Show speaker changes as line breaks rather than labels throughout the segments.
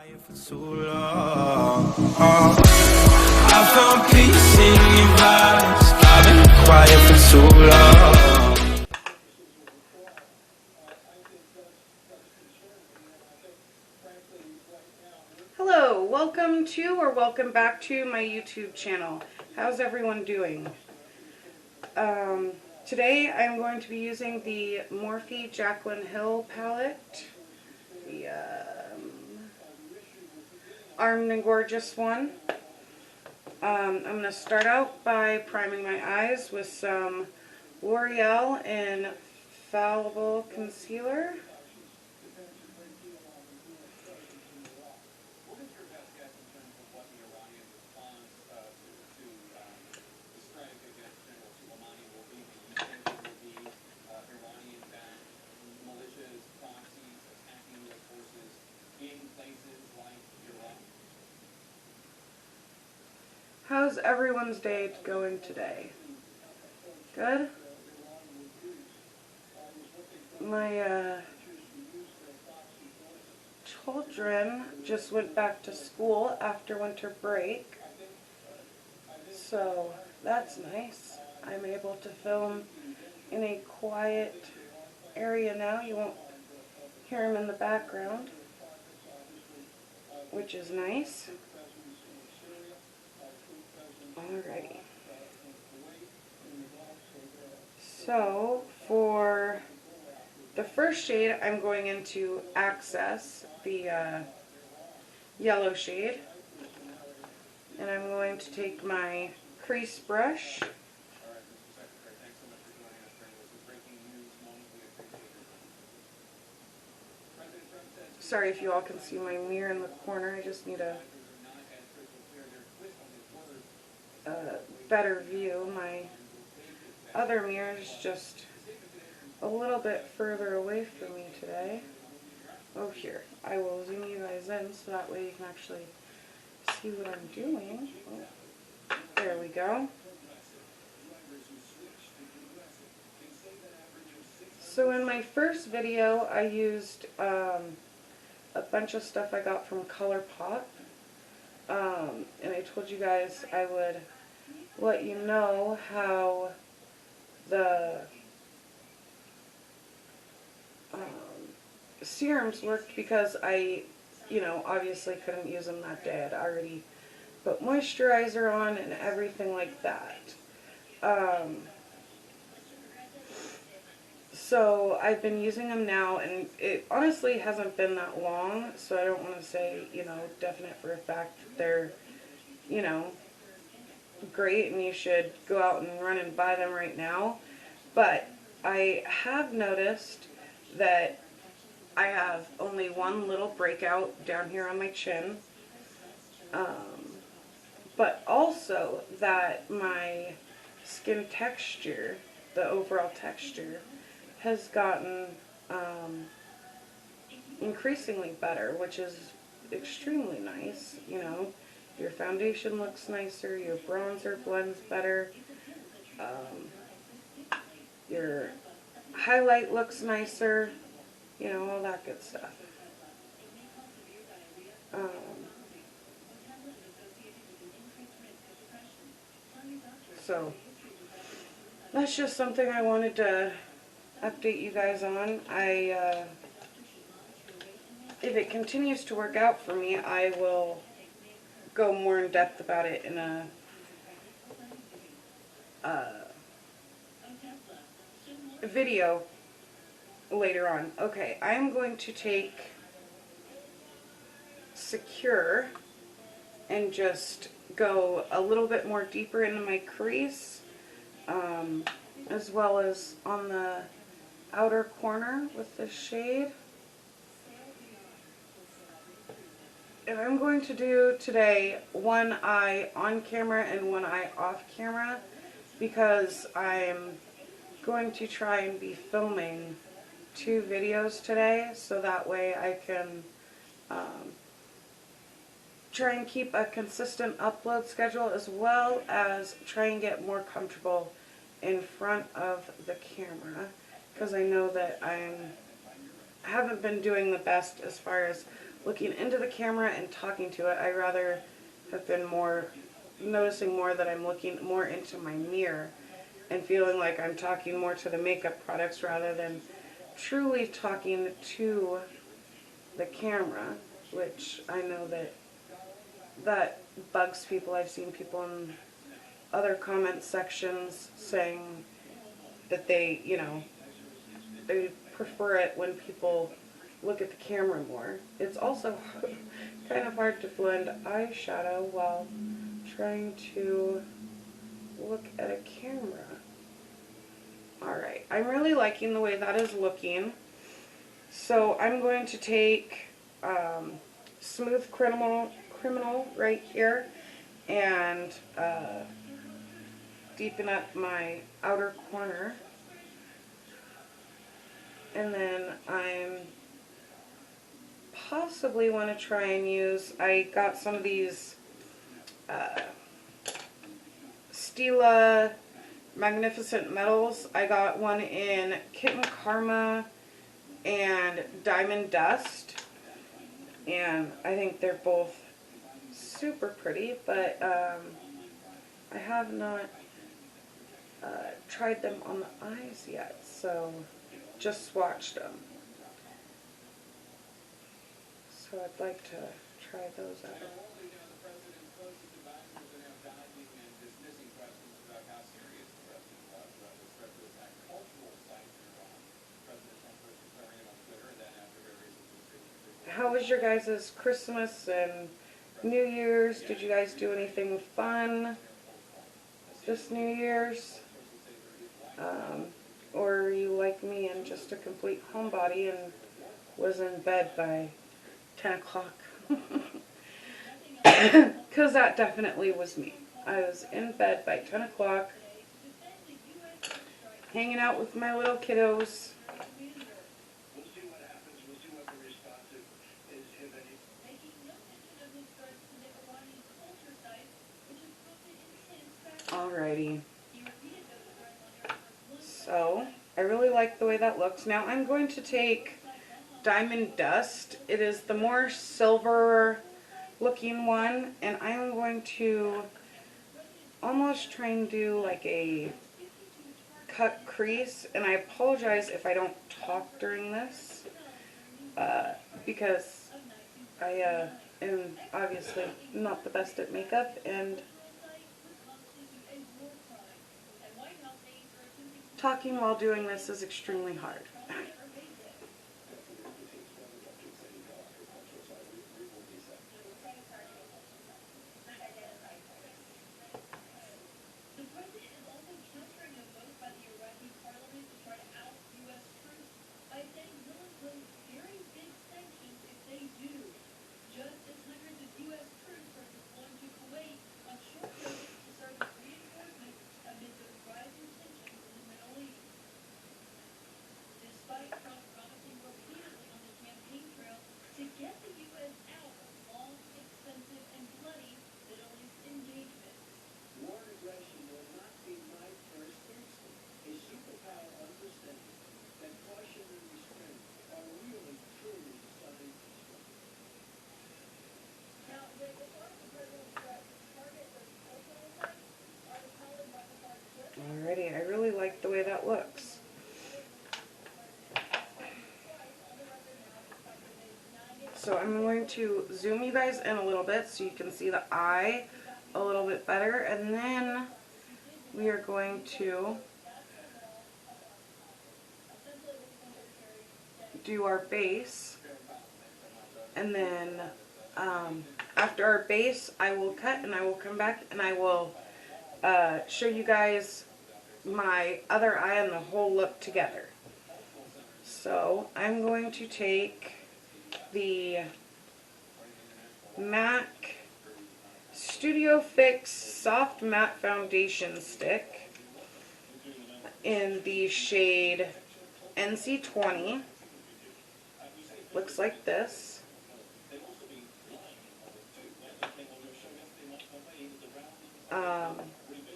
For too long, I found peace in your eyes. I've been quiet for too long.
Hello, welcome to or welcome back to my YouTube channel. How's everyone doing? Today I'm going to be using the Morphe Jacklyn Hill palette. The Armed and Gorgeous one. I'm going to start out by priming my eyes with some L'Oreal Infallible Concealer. How's everyone's day going today? Good? My children just went back to school after winter break, so that's nice. I'm able to film in a quiet area now. You won't hear them in the background, which is nice. Alrighty. So for the first shade, I'm going into Access, the yellow shade, and I'm going to take my crease brush. Sorry if you all can see my mirror in the corner. I just need a better view. My other mirror is just a little bit further away from me today. Oh, here. I will zoom you guys in so that way you can actually see what I'm doing. Oh, there we go. So in my first video, I used a bunch of stuff I got from ColourPop. And I told you guys I would let you know how the serums worked, because I, obviously couldn't use them that day. I'd already put moisturizer on and everything like that. So I've been using them now, and it honestly hasn't been that long, so I don't want to say, definite for a fact that they're, great and you should go out and run and buy them right now. But I have noticed that I have only one little breakout down here on my chin, but also that my skin texture, the overall texture, has gotten increasingly better, which is extremely nice. Your foundation looks nicer, your bronzer blends better, your highlight looks nicer, all that good stuff. So that's just something I wanted to update you guys on. If it continues to work out for me, I will go more in depth about it in a video later on. Okay, I am going to take Secure and just go a little bit more deeper into my crease, as well as on the outer corner with this shade. And I'm going to do today one eye on camera and one eye off camera, because I'm going to try and be filming 2 videos today, so that way I can try and keep a consistent upload schedule, as well as try and get more comfortable in front of the camera, because I know that I haven't been doing the best as far as looking into the camera and talking to it. I rather have been noticing more that I'm looking more into my mirror and feeling like I'm talking more to the makeup products rather than truly talking to the camera, which I know that bugs people. I've seen people in other comment sections saying that they prefer it when people look at the camera more. It's also kind of hard to blend eyeshadow while trying to look at a camera. Alright, I'm really liking the way that is looking. So I'm going to take Smooth Criminal right here and deepen up my outer corner. And then I'm possibly want to try and use, I got some of these Stila Magnificent Metals. I got one in Kitten Karma and Diamond Dust. And I think they're both super pretty, but I have not tried them on the eyes yet, so just swatched them. So I'd like to try those out. How was your guys' Christmas and New Year's? Did you guys do anything fun this New Year's? Or are you like me and just a complete homebody and was in bed by 10 o'clock? Because that definitely was me. I was in bed by 10 o'clock, hanging out with my little kiddos. Alrighty. So, I really like the way that looks. Now I'm going to take Diamond Dust. It is the more silver looking one, and I'm going to almost try and do like a cut crease. And I apologize if I don't talk during this, because I am obviously not the best at makeup, and talking while doing this is extremely hard. Alrighty, I really like the way that looks. So I'm going to zoom you guys in a little bit so you can see the eye a little bit better, and then we are going to do our base, and then after our base I will cut and I will come back and I will show you guys my other eye and the whole look together. So I'm going to take the MAC Studio Fix Soft Matte Foundation Stick in the shade NC20. Looks like this.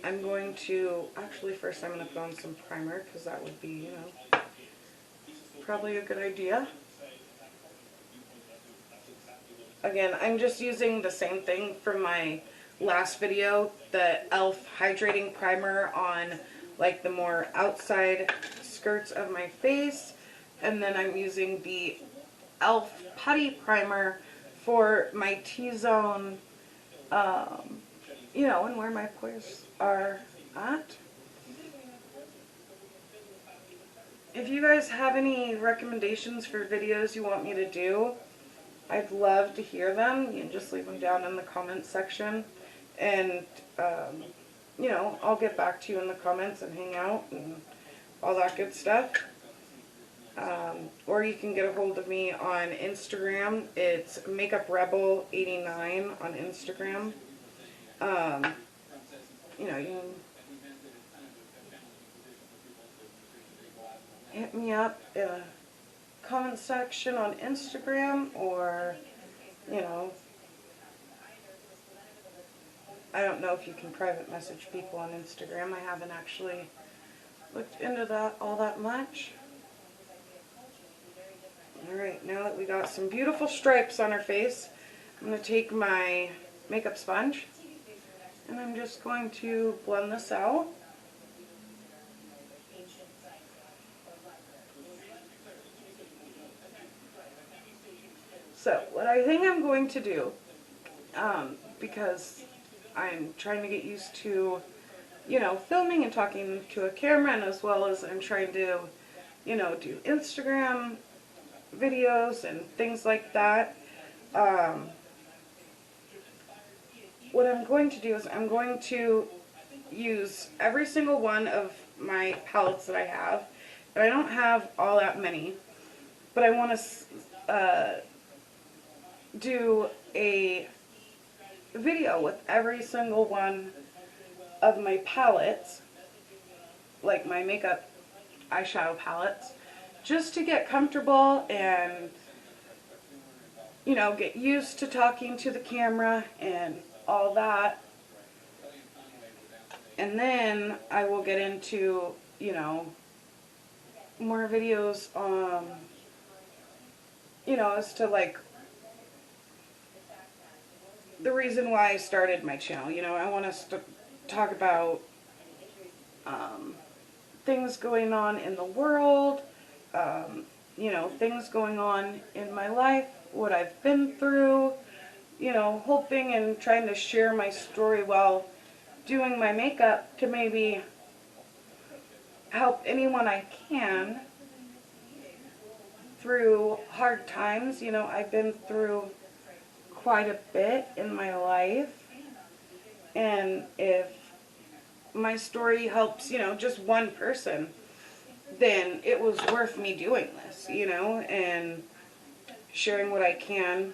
I'm going to, actually first I'm going to put on some primer because that would be, you know, probably a good idea. again, I'm just using the same thing from my last video, the e.l.f. hydrating primer on like the more outside skirts of my face, and then I'm using the e.l.f. putty primer for my T-zone, you know, and where my pores are at. If you guys have any recommendations for videos you want me to do, I'd love to hear them. You can just leave them down in the comments section. And, you know, I'll get back to you in the comments and hang out and all that good stuff. Or you can get a hold of me on Instagram. It's MakeupRebel89 on Instagram. You know, you can hit me up in a comment section on Instagram, or, you know, I don't know if you can private message people on Instagram. I haven't actually looked into that all that much. Alright, now that we got some beautiful stripes on our face, I'm going to take my makeup sponge and I'm just going to blend this out. So, what I think I'm going to do, because I'm trying to get used to, you know, filming and talking to a camera, and as well as I'm trying to, you know, do Instagram videos and things like that. What I'm going to do is I'm going to use every single one of my palettes that I have, and I don't have all that many, but I want to do a video with every single one of my palettes, like my makeup eyeshadow palettes, just to get comfortable and, you know, get used to talking to the camera and all that. And then I will get into, you know, more videos you know, as to like the reason why I started my channel. You know, I want us to talk about things going on in the world, you know, things going on in my life, what I've been through, you know, hoping and trying to share my story while doing my makeup to maybe help anyone I can through hard times. You know, I've been through quite a bit in my life, and if my story helps, you know, just one person, then it was worth me doing this, you know, and sharing what I can.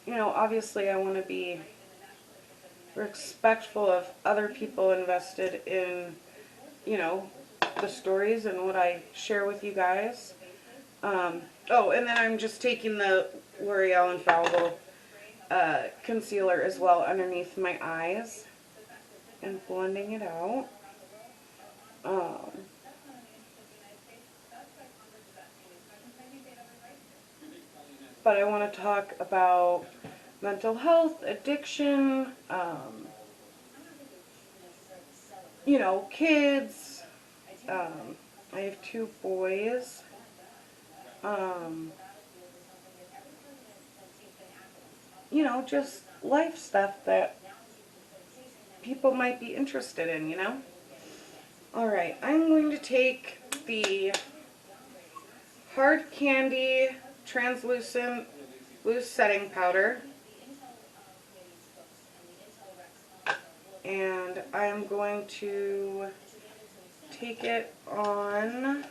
You know, obviously I want to be respectful of other people invested in, you know, the stories and what I share with you guys. Oh, and then I'm just taking the L'Oreal Infallible concealer as well underneath my eyes and blending it out. But I want to talk about mental health, addiction, you know, kids. I have 2 boys. You know, just life stuff that people might be interested in, you know? Alright, I'm going to take the Hard Candy Translucent Loose Setting Powder, and I'm going to take it on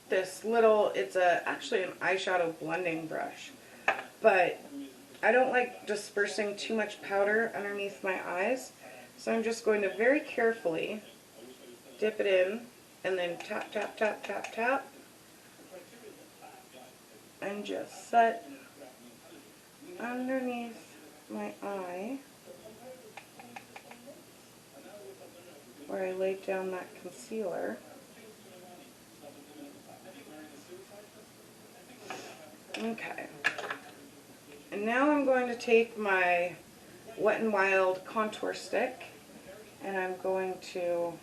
this little, it's actually an eyeshadow blending brush, but I don't like dispersing too much powder underneath my eyes, so I'm just going to very carefully dip it in and then tap, tap, tap, tap, tap, and just set underneath my eye where I laid down that concealer. Okay. And now I'm going to take my Wet n Wild contour stick and I'm going to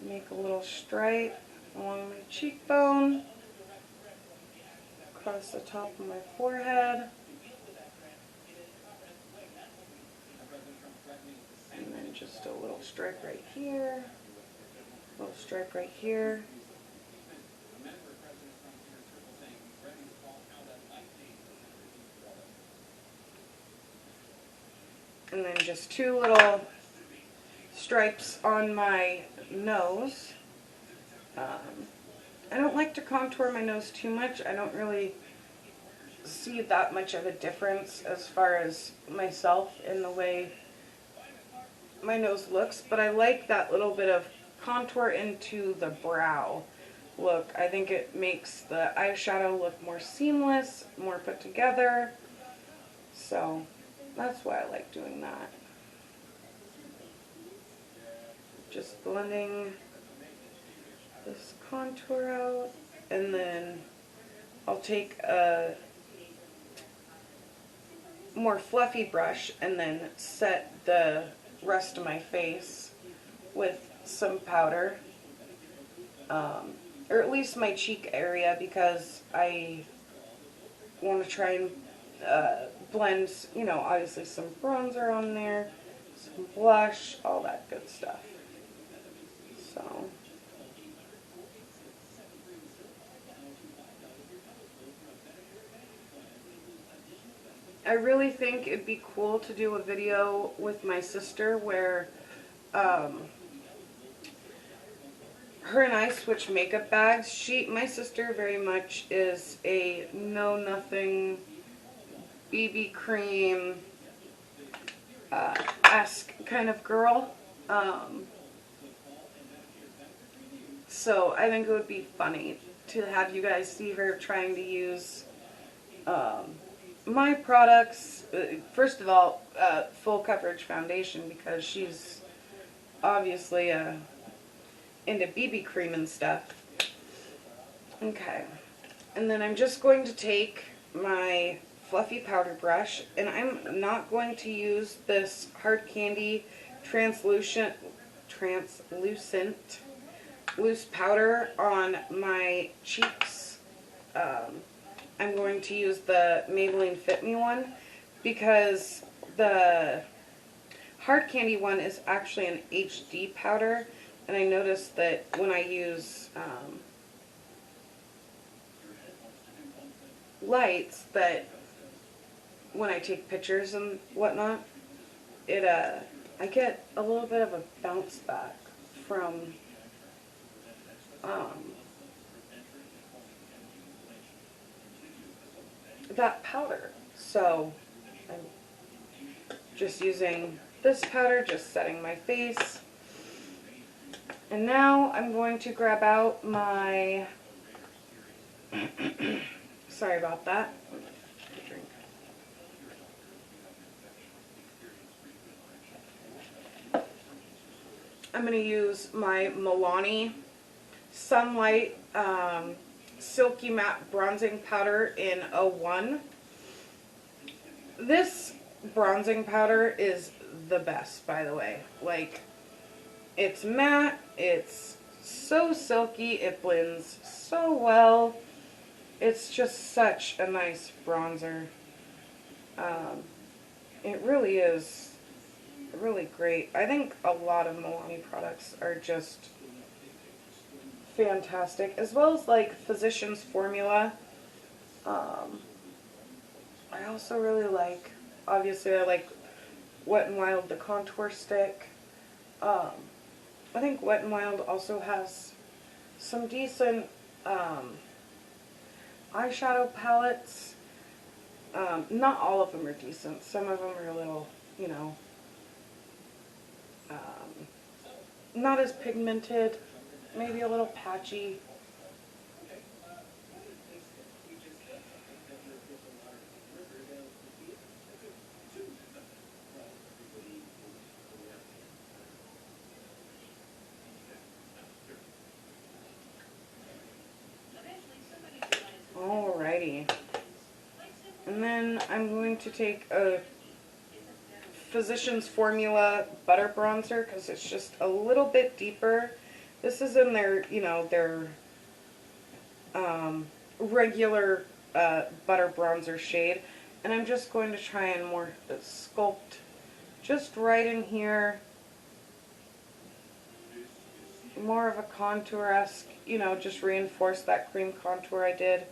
make a little stripe along my cheekbone, across the top of my forehead, and then just a little stripe right here, a little stripe right here. And then just two little stripes on my nose. I don't like to contour my nose too much. I don't really see that much of a difference as far as myself in the way my nose looks, but I like that little bit of contour into the brow look. I think it makes the eyeshadow look more seamless, more put together, so that's why I like doing that. Just blending this contour out, and then I'll take a more fluffy brush and then set the rest of my face with some powder, or at least my cheek area, because I want to try and blend, you know, obviously some bronzer on there, some blush, all that good stuff. So I really think it'd be cool to do a video with my sister where her and I switch makeup bags. My sister very much is a know-nothing BB cream esque kind of girl. So I think it would be funny to have you guys see her trying to use my products. First of all, full coverage foundation, because she's obviously into BB cream and stuff. Okay, and then I'm just going to take my fluffy powder brush, and I'm not going to use this Hard Candy translucent loose powder on my cheeks. I'm going to use the Maybelline Fit Me one, because the Hard Candy one is actually an HD powder, and I noticed that when I use lights, that when I take pictures and whatnot, I get a little bit of a bounce back from that powder. So I'm just using this powder, just setting my face. And now I'm going to grab out my sorry about that. Drink. I'm going to use my Milani Sunlight Silky Matte Bronzing Powder in 01. This bronzing powder is the best, by the way. Like, it's matte, it's so silky, it blends so well. It's just such a nice bronzer. It really is really great. I think a lot of Milani products are just fantastic, as well as like Physicians Formula. I also really like, obviously I like Wet n Wild, the contour stick. I think Wet n Wild also has some decent eyeshadow palettes. Not all of them are decent. Some of them are a little, you know, not as pigmented, maybe a little patchy. Alrighty. Alrighty. And then I'm going to take a Physicians Formula butter bronzer because it's just a little bit deeper. This is in their, you know, their regular butter bronzer shade. And I'm just going to try and more sculpt just right in here. More of a contour-esque, you know, just reinforce that cream contour I did.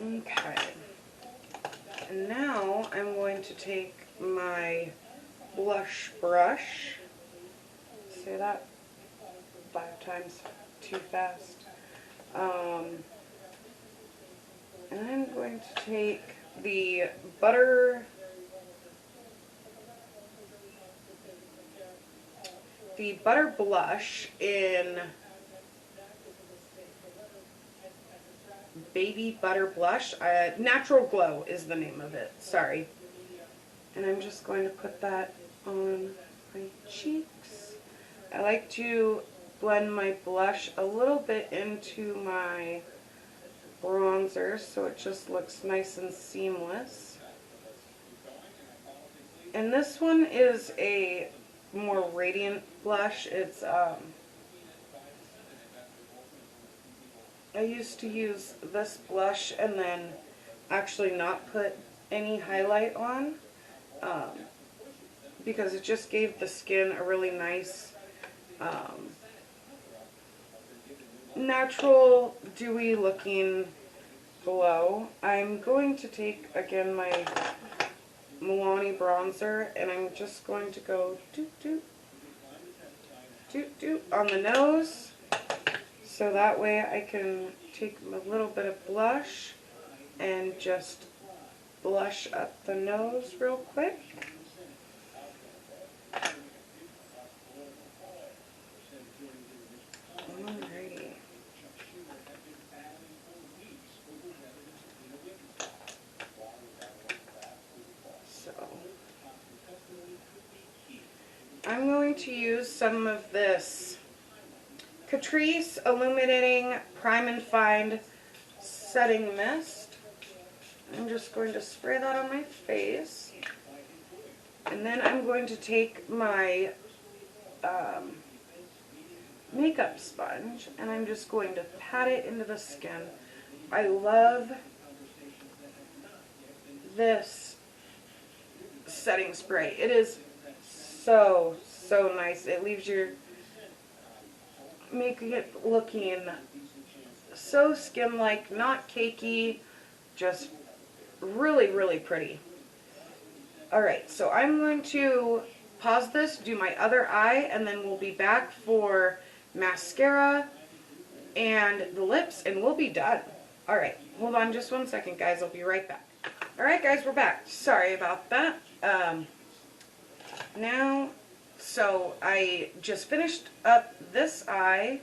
Okay, and now I'm going to take my blush brush, say that 5 times too fast, and I'm going to take the butter blush in Baby Butter Blush. Natural Glow is the name of it, sorry. And I'm just going to put that on my cheeks. I like to blend my blush a little bit into my bronzer so it just looks nice and seamless. And this one is a more radiant blush. It's I used to use this blush and then actually not put any highlight on because it just gave the skin a really nice natural dewy looking glow. I'm going to take again my Milani bronzer and I'm just going to go doot doot doot doot on the nose. So that way I can take a little bit of blush and just blush up the nose real quick. Alrighty. So I'm going to use some of this Catrice Illuminating Prime and Find Setting Mist. I'm just going to spray that on my face. And then I'm going to take my makeup sponge and I'm just going to pat it into the skin. I love this setting spray. It is so nice. It leaves your making it looking so skin-like, not cakey, just really pretty. Alright, so I'm going to pause this, do my other eye, and then we'll be back for mascara and the lips, and we'll be done. Alright, hold on just 1 second, guys. I'll be right back. Alright, guys, we're back. Sorry about that. So I just finished up this eye.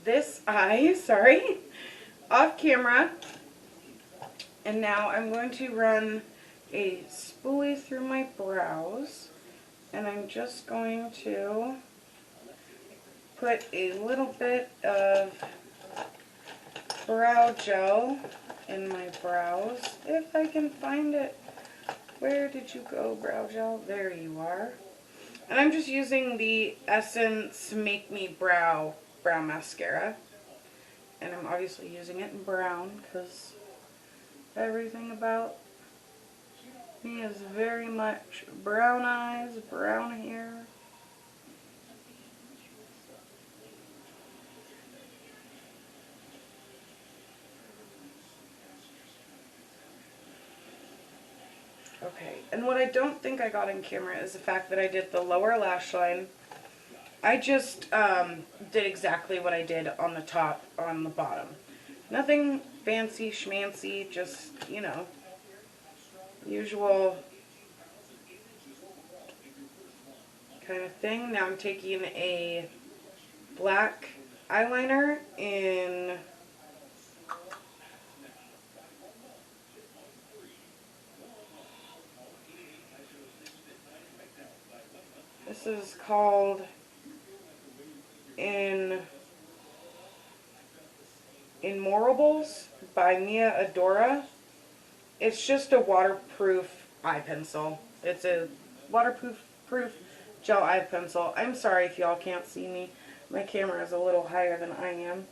Sorry, off camera. And now I'm going to run a spoolie through my brows. And I'm just going to put a little bit of brow gel in my brows, if I can find it. Where did you go, brow gel? There you are. And I'm just using the Essence Make Me Brow Mascara. And I'm obviously using it in brown because everything about me is very much brown eyes, brown hair. Okay, and what I don't think I got in camera is the fact that I did the lower lash line I just did exactly what I did on the top, on the bottom. Nothing fancy schmancy, just, you know, usual kind of thing. Now I'm taking a black eyeliner in this is called Inmorables by Mia Adora. It's just a waterproof eye pencil. It's a waterproof gel eye pencil. I'm sorry if y'all can't see me. My camera is a little higher than I am.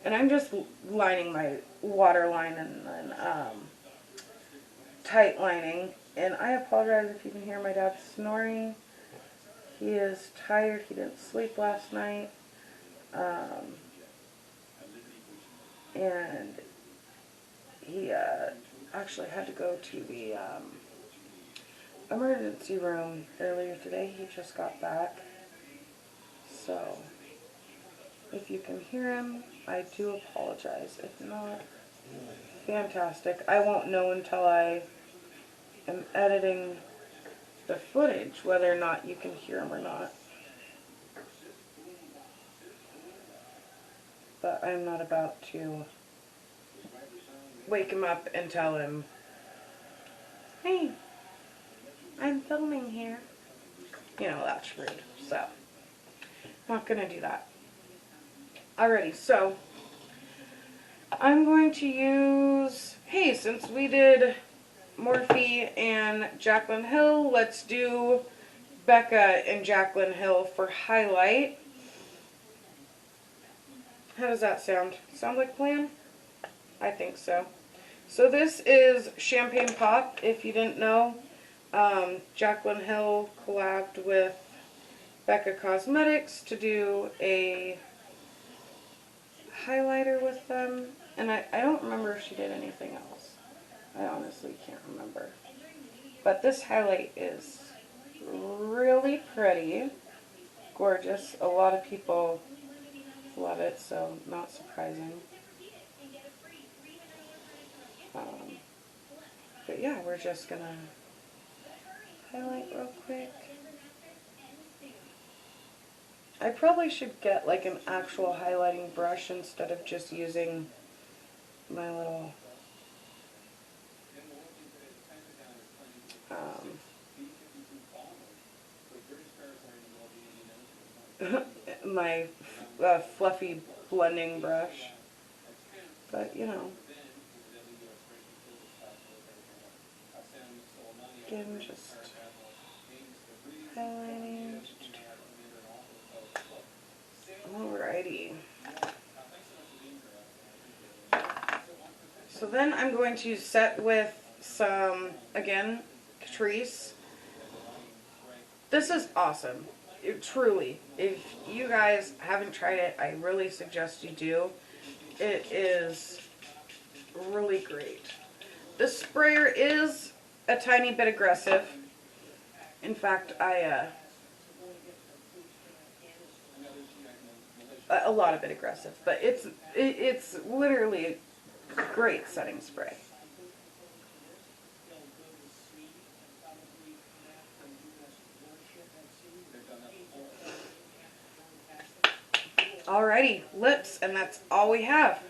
And I'm just lining my waterline and then tight lining. And I apologize if you can hear my dad snoring. He is tired. He didn't sleep last night. And he actually had to go to the emergency room earlier today. He just got back. So, if you can hear him, I do apologize. If not, fantastic. I won't know until I am editing the footage whether or not you can hear him or not. But I'm not about to wake him up and tell him, hey, I'm filming here. You know, that's rude. So, not going to do that. Alrighty, so I'm going to use, hey, since we did Morphe and Jacklyn Hill, let's do Becca and Jacklyn Hill for highlight. How does that sound? Sound like a plan? I think so. So this is Champagne Pop. If you didn't know, Jacklyn Hill collabed with Becca Cosmetics to do a highlighter with them. And I don't remember if she did anything else. I honestly can't remember. But this highlight is really pretty. Gorgeous. A lot of people love it, so not surprising. But yeah, we're just gonna highlight real quick. I probably should get like an actual highlighting brush instead of just using my little my fluffy blending brush. But you know, again, just highlighting. Alrighty. So then I'm going to set with some, again, Catrice. This is awesome. Truly. If you guys haven't tried it, I really suggest you do. It is really great. The sprayer is a tiny bit aggressive. In fact, a lot of it aggressive, but it's literally a great setting spray. Alrighty, lips, and that's all we have.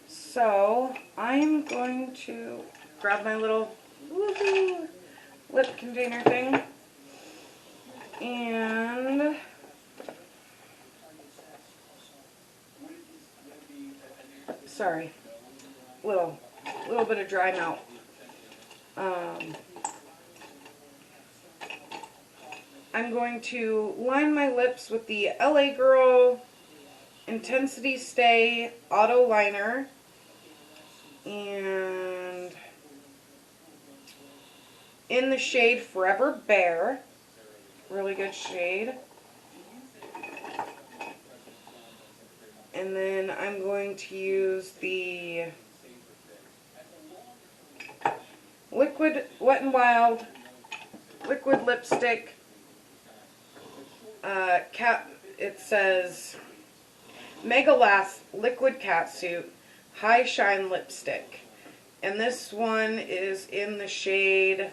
So I'm going to grab my little woohoo lip container thing and sorry, little bit of dry mouth. I'm going to line my lips with the L.A.Girl Intensity Stay Auto Liner, and in the shade Forever Bare, really good shade. And then I'm going to use the Liquid Wet n Wild liquid lipstick it says Mega Last Liquid Catsuit High Shine Lipstick. And this one is in the shade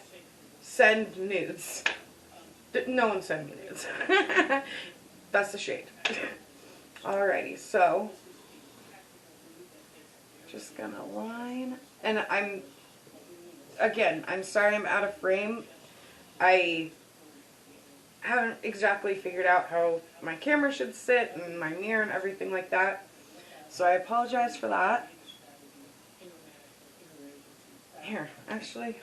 Send Nudes. No one send me nudes. That's the shade. Alrighty, so just gonna line. And I'm sorry I'm out of frame. I haven't exactly figured out how my camera should sit and my mirror and everything like that. So I apologize for that. Here, actually,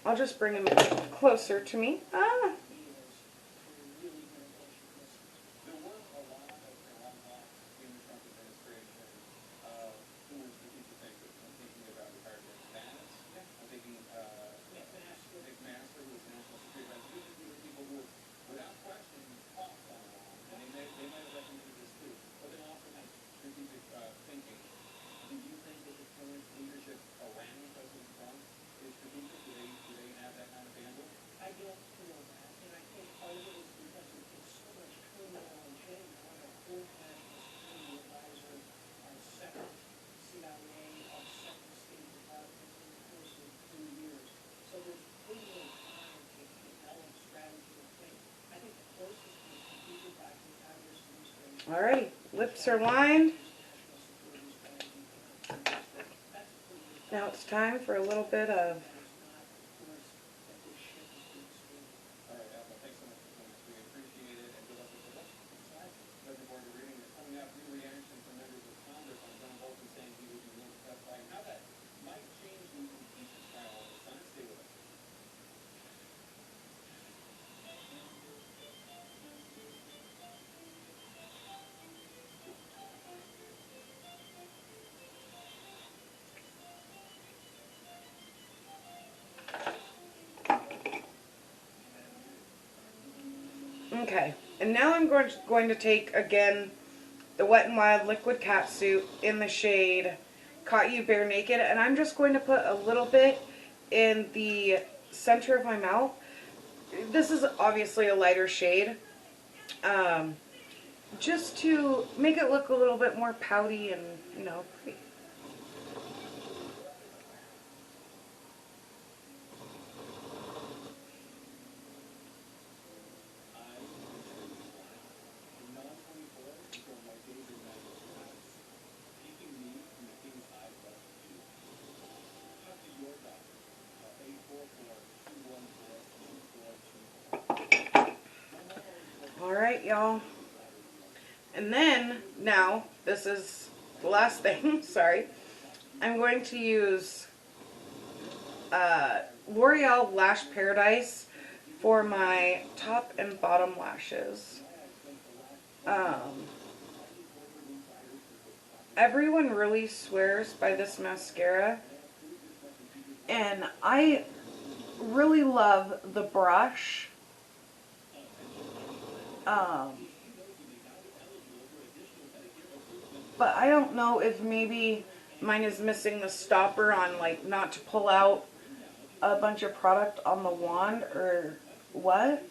I'll just bring him closer to me. Ah. Alrighty, lips are lined. Now it's time for a little bit of okay, and now I'm going to take, again, the Wet n Wild Liquid Catsuit in the shade Caught You Bare Naked, and I'm just going to put a little bit in the center of my mouth. This is obviously a lighter shade, just to make it look a little bit more pouty and, you know, pretty. Alright, y'all. And then, now, this is the last thing, sorry. I'm going to use L'Oreal Lash Paradise for my top and bottom lashes. Everyone really swears by this mascara, and I really love the brush. But I don't know if maybe mine is missing the stopper on, like, not to pull out a bunch of product on the wand or what.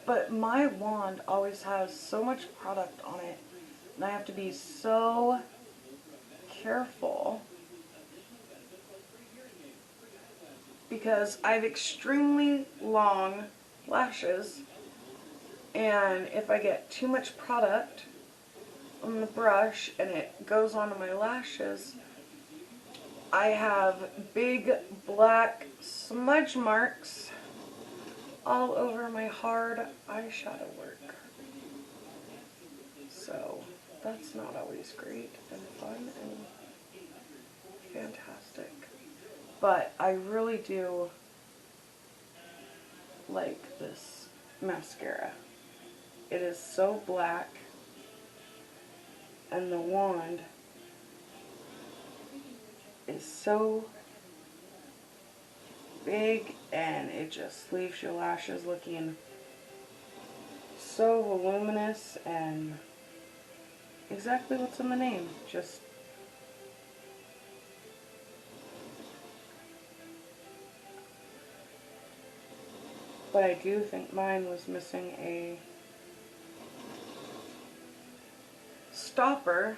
But my wand always has so much product on it, and I have to be so careful because I have extremely long lashes, and if I get too much product on the brush and it goes onto my lashes, I have big black smudge marks all over my hard eyeshadow work. So that's not always great and fun and fantastic. But I really do like this mascara. It is so black, and the wand is so big, and it just leaves your lashes looking so voluminous and exactly what's in the name. Just But I do think mine was missing a stopper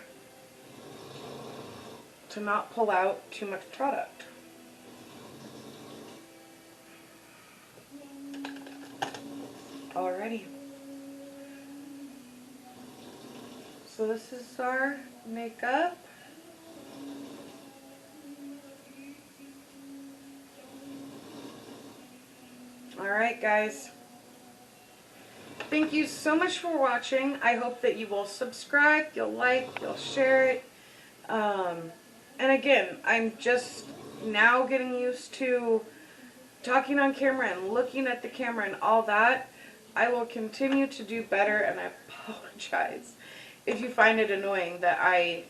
to not pull out too much product. Alrighty. So this is our makeup. Alright guys. Thank you so much for watching. I hope that you will subscribe, you'll like, you'll share it. And again, I'm just now getting used to talking on camera and looking at the camera and all that. I will continue to do better, and I apologize if you find it annoying that I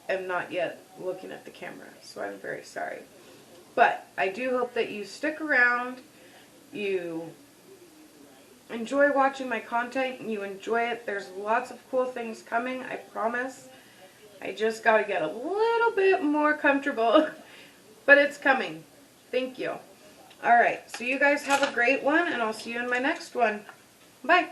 am not yet looking at the camera. So I'm very sorry. But I do hope that you stick around, you enjoy watching my content, and you enjoy it. There's lots of cool things coming, I promise. I just got to get a little bit more comfortable, but it's coming. Thank you. Alright, so you guys have a great one, and I'll see you in my next one. Bye.